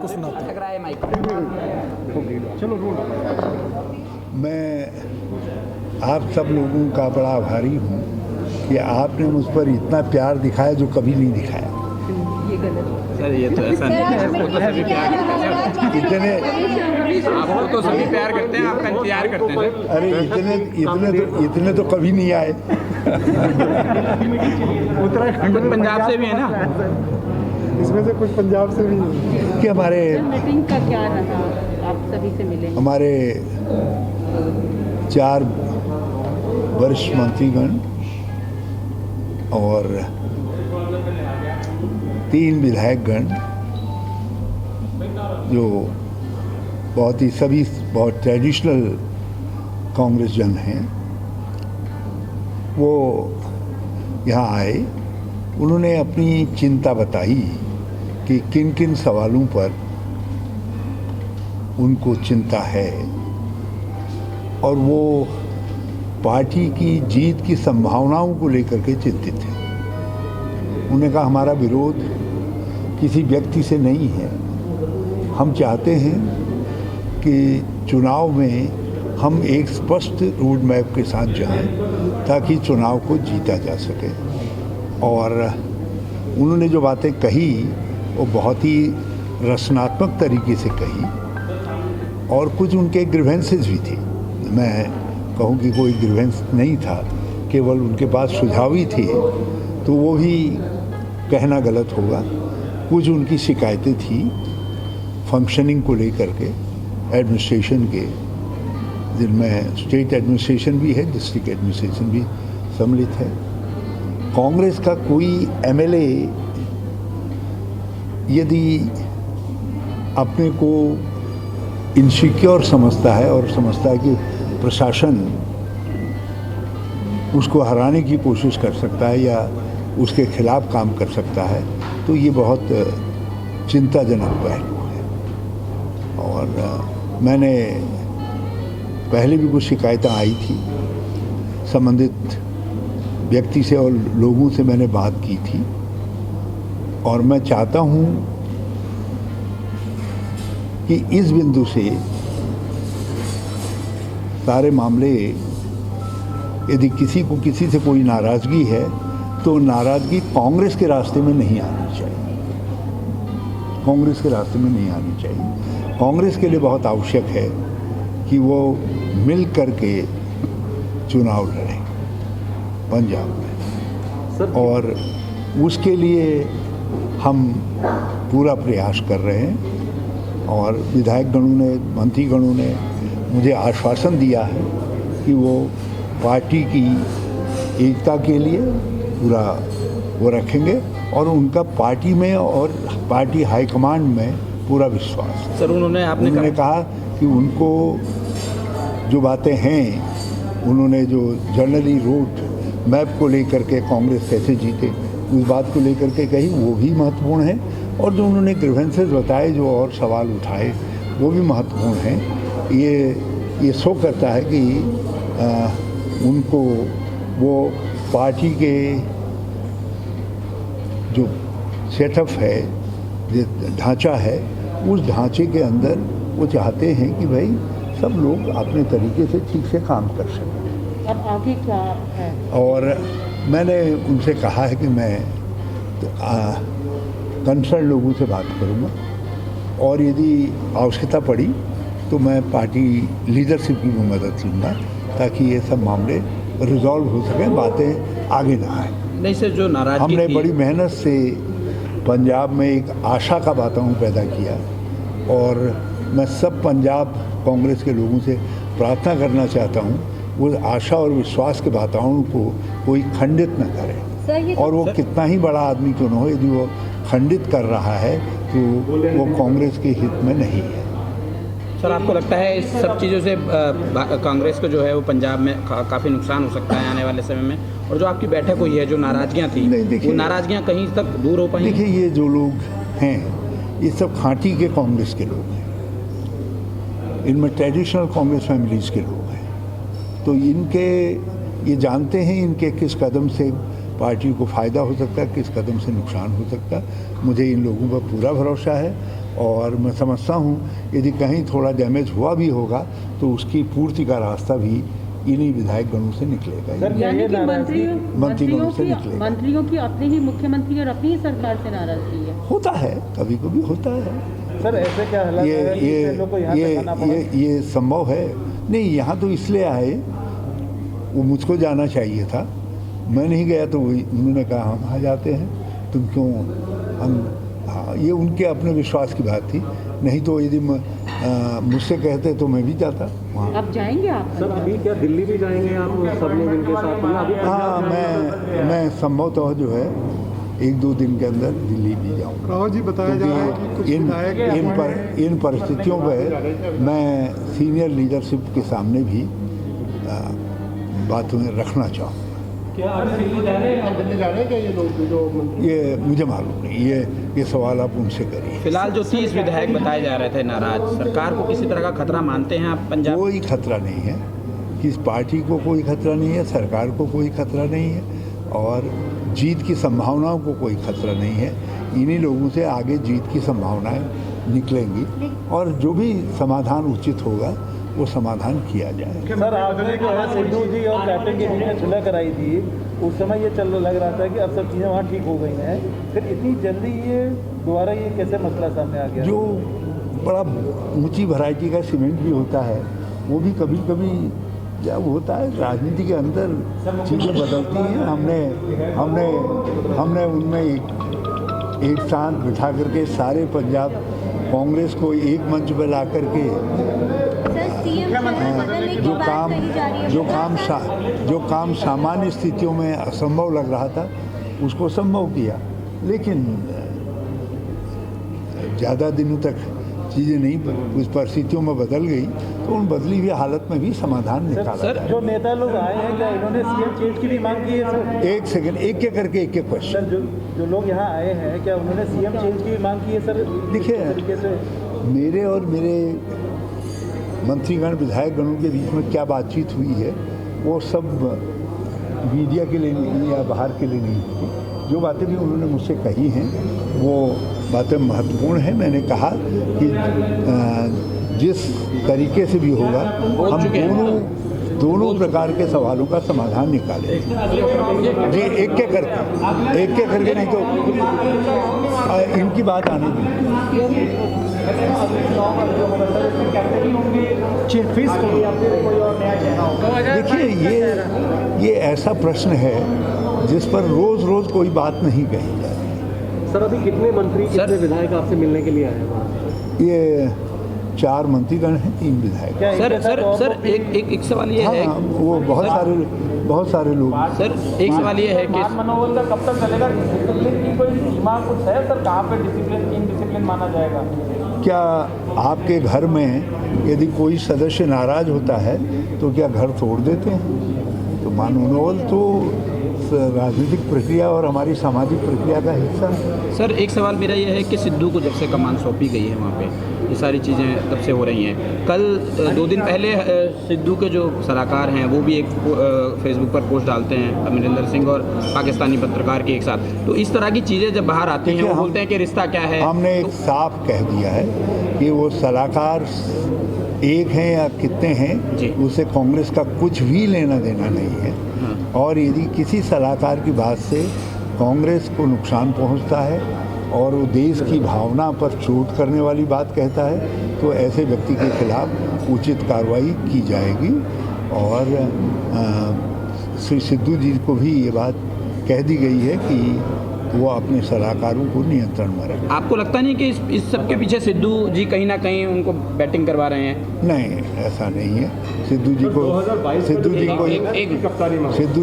आपको सुनाते हैं। चलो मैं आप सब लोगों का बड़ा आभारी हूँ कि आपने मुझ पर इतना प्यार दिखाया जो कभी नहीं दिखाया। सर ये तो ऐसा नहीं है, आपको तो सभी प्यार करते हैं इतने सर, आपको तो सभी प्यार करते हैं, आपका इंतजार करते हैं सर। अरे इतने तो कभी नहीं आए। उत्तराखंड कुछ पंजाब से भी है ना, इसमें से कुछ पंजाब से भी है। कि हमारे मीटिंग का क्या रहा, आप सभी से मिले? हमारे 4 वरिष्ठ मंत्रीगण और 3 विधायकगण जो बहुत ट्रेडिशनल कांग्रेस जन हैं, वो यहाँ आए। उन्होंने अपनी चिंता बताई कि किन किन सवालों पर उनको चिंता है और वो पार्टी की जीत की संभावनाओं को लेकर के चिंतित है। उन्होंने कहा हमारा विरोध किसी व्यक्ति से नहीं है, हम चाहते हैं कि चुनाव में हम एक स्पष्ट रोड मैप के साथ जाएं ताकि चुनाव को जीता जा सके। और उन्होंने जो बातें कही वो बहुत ही रचनात्मक तरीके से कही और कुछ उनके ग्रीवेंसेस भी थे। मैं कहूँ कि कोई ग्रीवेंस नहीं था, केवल उनके पास सुझाव ही थे, तो वो भी कहना गलत होगा। कुछ उनकी शिकायतें थी फंक्शनिंग को लेकर के, एडमिनिस्ट्रेशन के, जिनमें स्टेट एडमिनिस्ट्रेशन भी है, डिस्ट्रिक्ट एडमिनिस्ट्रेशन भी सम्मिलित है। कांग्रेस का कोई एमएलए यदि अपने को इनसिक्योर समझता है और समझता है कि प्रशासन उसको हराने की कोशिश कर सकता है या उसके खिलाफ काम कर सकता है, तो ये बहुत चिंताजनक पहलू है। और मैंने पहले भी कुछ शिकायतें आई थी, संबंधित व्यक्ति से और लोगों से मैंने बात की थी और मैं चाहता हूँ कि इस बिंदु से सारे मामले, यदि किसी को किसी से कोई नाराज़गी है तो नाराज़गी कांग्रेस के रास्ते में नहीं आनी चाहिए, कांग्रेस के रास्ते में नहीं आनी चाहिए। कांग्रेस के लिए बहुत आवश्यक है कि वो मिल करके चुनाव लड़े पंजाब में, और उसके लिए हम पूरा प्रयास कर रहे हैं। और विधायकगणों ने, मंत्रीगणों ने मुझे आश्वासन दिया है कि वो पार्टी की एकता के लिए पूरा वो रखेंगे और उनका पार्टी में और पार्टी हाईकमांड में पूरा विश्वास है। सर उन्होंने कहा कि उनको जो बातें हैं, उन्होंने जो जनरली रूट मैप को लेकर के कांग्रेस कैसे जीते उस बात को लेकर के कही, वो भी महत्वपूर्ण है। और जो उन्होंने ग्रीवेंसेस बताए, जो और सवाल उठाए, वो भी महत्वपूर्ण हैं। ये शो करता है कि उनको वो पार्टी के जो सेटअप है, जो ढांचा है, उस ढांचे के अंदर वो चाहते हैं कि भाई सब लोग अपने तरीके से ठीक से काम कर सकें। अब आगे क्या है? और मैंने उनसे कहा है कि मैं कंसर्न लोगों से बात करूंगा और यदि आवश्यकता पड़ी तो मैं पार्टी लीडरशिप की भी मदद लूँगा ताकि ये सब मामले रिजॉल्व हो सकें, बातें आगे ना आए। नहीं सर, जो नाराजगी हमने थी, बड़ी मेहनत से पंजाब में एक आशा का वातावरण पैदा किया और मैं सब पंजाब कांग्रेस के लोगों से प्रार्थना करना चाहता हूँ वो आशा और विश्वास के वातावरण को कोई खंडित न करे। और वो कितना ही बड़ा आदमी क्यों न हो, यदि वो खंडित कर रहा है तो वो कांग्रेस के हित में नहीं है। सर आपको लगता है इस सब चीज़ों से कांग्रेस को जो है वो पंजाब में काफ़ी नुकसान हो सकता है आने वाले समय में? और जो आपकी बैठक हुई है, जो नाराज़गियाँ थी, वो नाराज़गियाँ कहीं तक दूर हो पाएंगी? देखिए, ये जो लोग हैं ये सब खांटी के कांग्रेस के लोग हैं, इनमें ट्रेडिशनल कांग्रेस फैमिलीज़ के लोग हैं, तो इनके ये जानते हैं इनके किस कदम से पार्टी को फ़ायदा हो सकता है, किस कदम से नुकसान हो सकता है। मुझे इन लोगों पर पूरा भरोसा है और मैं समझता हूँ यदि कहीं थोड़ा डैमेज हुआ भी होगा तो उसकी पूर्ति का रास्ता भी इन्हीं विधायक गणों से निकलेगा। यानी कि मंत्रीगणों से निकलेगा। मंत्रियों की अपनी ही मुख्यमंत्री और अपनी ही सरकार से नाराजगी है। होता है, कभी कभी होता है सर ऐसे क्या हालात है कि लोगों को यहाँ से खाना पड़ा? ये संभव है। नहीं, यहाँ तो इसलिए आए, वो मुझको जाना चाहिए था, मैं नहीं गया तो उन्होंने कहा हम आ जाते हैं, तुम क्यों हम। हाँ, ये उनके अपने विश्वास की बात थी, नहीं तो यदि मुझसे कहते तो मैं भी जाता वहाँ। अब जाएंगे आप? सर अभी क्या दिल्ली भी जाएंगे आप सब लोग इनके साथ में? अभी हाँ, मैं संभवतः जो है 1-2 दिन के अंदर दिल्ली भी जाऊँगा। राव जी बताया जा रहा है कि कुछ विधायक इन परिस्थितियों पर मैं सीनियर लीडरशिप के सामने भी बातों में रखना चाहूँगा। क्या आप दिल्ली जा रहे हैं क्या ये लोग जो मंत्री? ये मुझे मालूम नहीं, ये सवाल आप उनसे करिए। फिलहाल जो 30 विधायक बताए जा रहे थे नाराज, सरकार को किसी तरह का खतरा मानते हैं आप पंजाब? कोई खतरा नहीं है, किस पार्टी को कोई खतरा नहीं है, सरकार को कोई खतरा नहीं है और जीत की संभावनाओं को कोई खतरा नहीं है। इन्हीं लोगों से आगे जीत की संभावनाएं निकलेंगी और जो भी समाधान उचित होगा वो समाधान किया जाए। सर आपने जो है सिद्धू जी और कैप्टन के बीच में सुलह कराई थी, उस समय ये लग रहा था कि अब सब चीज़ें वहाँ ठीक हो गई हैं, फिर इतनी जल्दी ये दोबारा ये कैसे मसला सामने आ गया? जो बड़ा ऊंची वैरायटी का सीमेंट भी होता है वो भी कभी कभी जब होता है राजनीति के अंदर चीज़ें बदलती हैं। हमने उनमें एक साथ बिठा करके सारे पंजाब कांग्रेस को एक मंच पर ला करके जो काम सामान्य स्थितियों में असंभव लग रहा था उसको संभव किया, लेकिन ज़्यादा दिनों तक चीज़ें नहीं, उस परिस्थितियों में बदल गई तो उन बदली हुई हालत में भी समाधान निकाला जाए। जो नेता लोग आए हैं क्या इन्होंने सीएम चेंज की भी मांग की है सर? एक सेकंड, एक एक करके एक क्वेश्चन। जो लोग यहाँ आए हैं क्या उन्होंने सीएम चेंज की भी मांग की है सर? देखिए, मेरे और मेरे मंत्रीगण विधायक गणों के बीच में क्या बातचीत हुई है वो सब मीडिया के लिए नहीं या बाहर के लिए नहीं थी। जो बातें भी उन्होंने मुझसे कही हैं वो बातें महत्वपूर्ण हैं। मैंने कहा कि जिस तरीके से भी होगा हम दोनों प्रकार के सवालों का समाधान निकालें। जी, एक के करके नहीं तो इनकी बात आने दी। देखिए, ये ऐसा प्रश्न है जिस पर रोज रोज कोई बात नहीं कही जाती। सर अभी कितने मंत्री कितने विधायक आपसे मिलने के लिए आए हैं? ये 4 मंत्रीगण हैं, 3 विधायक। सर एक सवाल ये है, वो बहुत सारे लोग। सर एक सवाल ये है कि मनोबल का कब तक चलेगा? डिसिप्लिन की कोई सीमा कुछ है सर? कहाँ पे डिसिप्लिन माना जाएगा? क्या आपके घर में यदि कोई सदस्य नाराज होता है तो क्या घर तोड़ देते हैं? तो मनोबल तो राजनीतिक प्रक्रिया और हमारी सामाजिक प्रक्रिया का हिस्सा है। सर एक सवाल मेरा ये है कि सिद्धू को जब से कमान सौंपी गई है वहाँ पे ये सारी चीज़ें तब से हो रही हैं। कल 2 दिन पहले सिद्धू के जो सलाहकार हैं वो भी एक फेसबुक पर पोस्ट डालते हैं, अमरिंदर सिंह और पाकिस्तानी पत्रकार के एक साथ। तो इस तरह की चीज़ें जब बाहर आती हैं वो बोलते हैं कि रिश्ता क्या है। हमने एक साफ कह दिया है कि वो सलाहकार एक हैं या कितने हैं उससे कांग्रेस का कुछ भी लेना देना नहीं है। और यदि किसी सलाहकार की बात से कांग्रेस को नुकसान पहुंचता है और वो देश की भावना पर चोट करने वाली बात कहता है तो ऐसे व्यक्ति के खिलाफ उचित कार्रवाई की जाएगी। और श्री सिद्धू जी को भी ये बात कह दी गई है कि वो अपने सलाहकारों को नियंत्रण में रखें। आपको लगता नहीं कि इस सब के पीछे सिद्धू जी कहीं ना कहीं उनको बैटिंग करवा रहे हैं? नहीं, ऐसा नहीं है। सिद्धू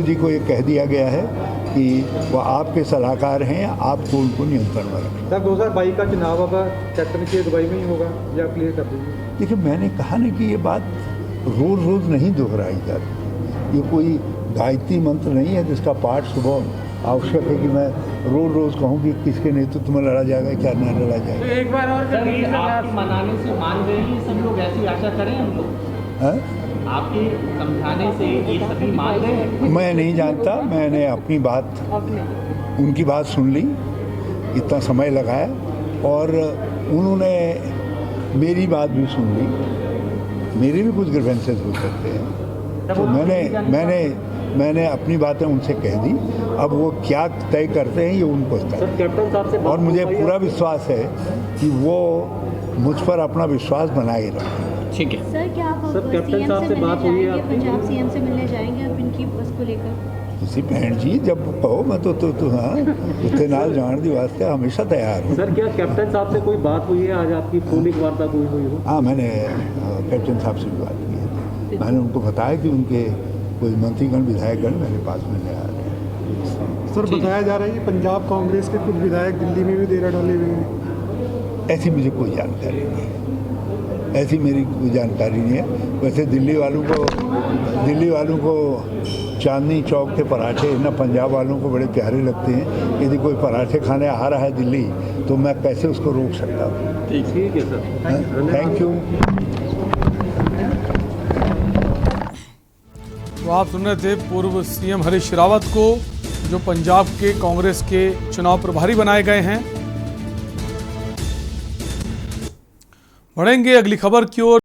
जी को ये कह दिया गया है कि वो आपके सलाहकार हैं, आपको उनको नियंत्रण में रखें। सर 2022 का चुनाव होगा, कैप्टन की दुबई में ही होगा या क्लियर कर दीजिए? देखिए, मैंने कहा ना कि ये बात रोज़ रोज़ नहीं दोहराई जाती। ये कोई गायत्री मंत्र नहीं है जिसका पाठ सुबह आवश्यक है कि मैं रोज रोज कहूँ कि किसके नेतृत्व में लड़ा जाएगा, क्या न लड़ा जाएगा। तो एक बार और मनाने से मान गए हैं सब लोग, ऐसी आशा करें हम लोग? आपके समझाने से ये सभी मान गए हैं? मैं नहीं जानता, मैंने अपनी बात उनकी बात सुन ली, इतना समय लगाया और उन्होंने मेरी बात भी सुन ली, मेरे भी कुछ ग्रीवेंसेस हो सकते हैं, तो मैंने अपनी बातें उनसे कह दी। अब वो क्या तय करते हैं ये उनको कैप्टन साहब से और मुझे पूरा विश्वास है कि वो मुझ पर अपना विश्वास बनाए रखें। ठीक है सर, क्या आप सर, कैप्टन सीएम साहब से से बात मिलने हुई है जाएंगे, आपकी? पंजाब सीएम से मिलने जाएंगे आप इनकी बस को लेकर? उसी बहन जी जब कहो मैं तो हाँ उत्ते नाल जान दी वास्ते हमेशा तैयार हूँ। सर, क्या कैप्टन साहब से कोई बात हुई है आज आपकी फोनिक वार्ता कोई हुई हो? हाँ, मैंने कैप्टन साहब से भी बात की है। मैंने उनको बताया कि उनके कोई मंत्रीगण विधायकगण मेरे पास मिलने आ रहे हैं। सर, बताया जा रहा है कि पंजाब कांग्रेस के कुछ विधायक दिल्ली में भी डेरा डाले हुए हैं। ऐसी मुझे कोई जानकारी नहीं है, ऐसी मेरी कोई जानकारी नहीं है। वैसे दिल्ली वालों को चांदनी चौक के पराठे ना पंजाब वालों को बड़े प्यारे लगते हैं। यदि कोई पराठे खाने आ रहा है दिल्ली तो मैं कैसे उसको रोक सकता हूँ। ठीक है सर, थैंक यू। तो आप सुन रहे थे पूर्व सीएम हरीश रावत को, जो पंजाब के कांग्रेस के चुनाव प्रभारी बनाए गए हैं। बढ़ेंगे अगली खबर की ओर।